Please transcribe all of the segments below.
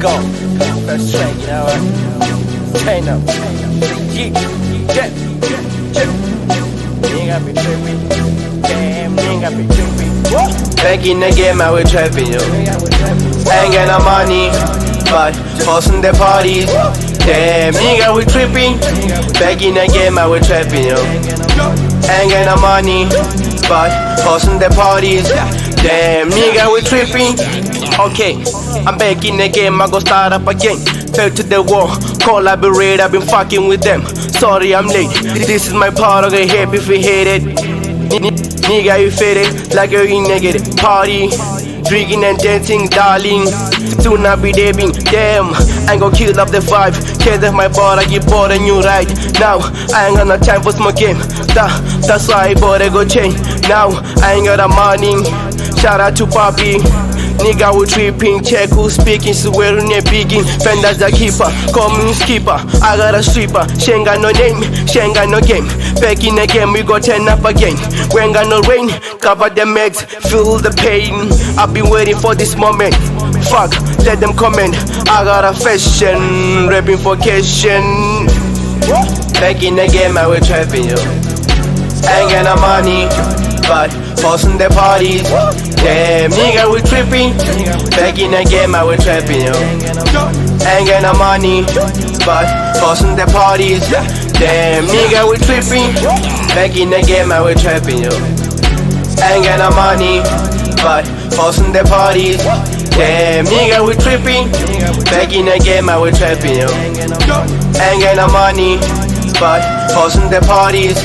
go. First track, you know what? Chain up. Yeah. Nigga be tripping. Damn, nigga be tripping. Back in the game, I was trapping, yo. Ain't got no money, but hosting the parties. Damn, nigga, we tripping. Back in the game, I was trapping, yo. Ain't got no money, but hosting the parties. Damn, nigga, we tripping. Okay, I'm back in the game, I go start up again. Fell to the wall, collaborate, I've been fucking with them. Sorry, I'm late. This is my part, I'll get happy if we hate it. Nigga, you feel it like you're in negative party. Drinking and dancing, darling. Soon I'll be dabbing. Damn, I ain't gon' kill up the vibe. Can't have my bar, I get bored and you right. Now, I ain't got no time for smoking. That's why I bought a go chain. Now, I ain't got the money. Shout out to Papi. Nigga, we tripping, check who's speaking. So we're in a bigging. Fender's the keeper, coming skipper. I got a stripper, she ain't got no name, she ain't got no game. Back in the game, we got 10 up again. We ain't got no rain, cover the eggs, feel the pain. I've been waiting for this moment. Fuck, let them comment. I got a fashion, rapping for cation. Back in the game, I was trapping, yo. Ain't got no money, but hosting the parties. Damn, nigga, we tripping. Back in the game, I was trapping, yo. Ain't got no money, but hosting the parties. Damn, nigga, we tripping. Back in the game, I was trapping, yo. Ain't got no money, but hosting the parties. Damn, nigga, we tripping. Back in the game, I was trapping, yo. Ain't got no money, but hosting the parties.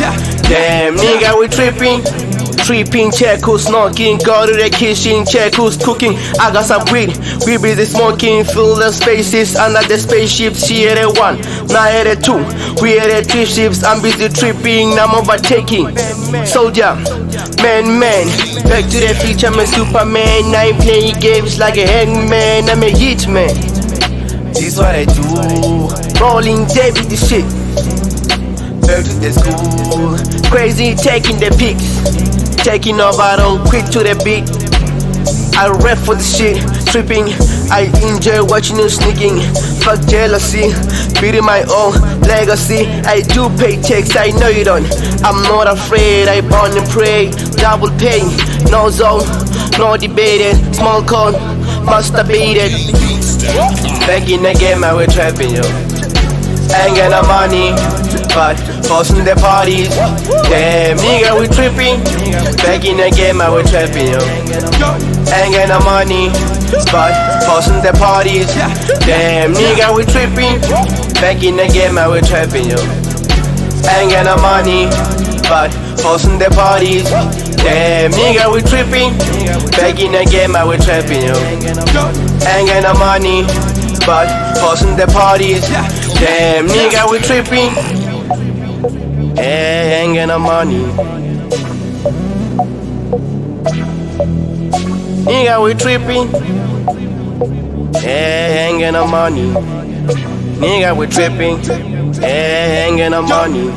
Damn, nigga, we tripping. Tripping, check who's knocking. Go to the kitchen, check who's cooking. I got some weed, we busy smoking. Fill the spaces under the spaceships. She at a 1, now at a 2. We at a 3 ships, I'm busy tripping, I'm overtaking. Soldier, man. Back to the future, I'm a Superman. I ain't playing games like a hangman, I'm a hit man. This what I do, rolling David the shit. Back to the school, crazy taking the pics. Taking over, I don't quit to the beat. I rap for the shit, tripping. I enjoy watching you sneaking. Fuck jealousy, beating my own legacy. I do pay checks, I know you don't. I'm not afraid, I born and pray. Double pay, no zone, no debated. Small con, masturbated. Back in the game, I was trapping, yo. Ain't got no money, but hosting the parties. Damn, nigga, we tripping. Back in the game, I was trapping, yo. Ain't got no money, but hosting the parties. Damn, nigga, we tripping. Back in the game, I was trapping, yo. Ain't got no money, but hosting the parties. Damn, nigga, we tripping. Back in the game, I was trapping, yo. Ain't got no money, but hosting the parties. Damn, nigga, we tripping. Ain't got no money. Nigga, we tripping. Ain't got no money. Nigga, we tripping. Ain't got no money.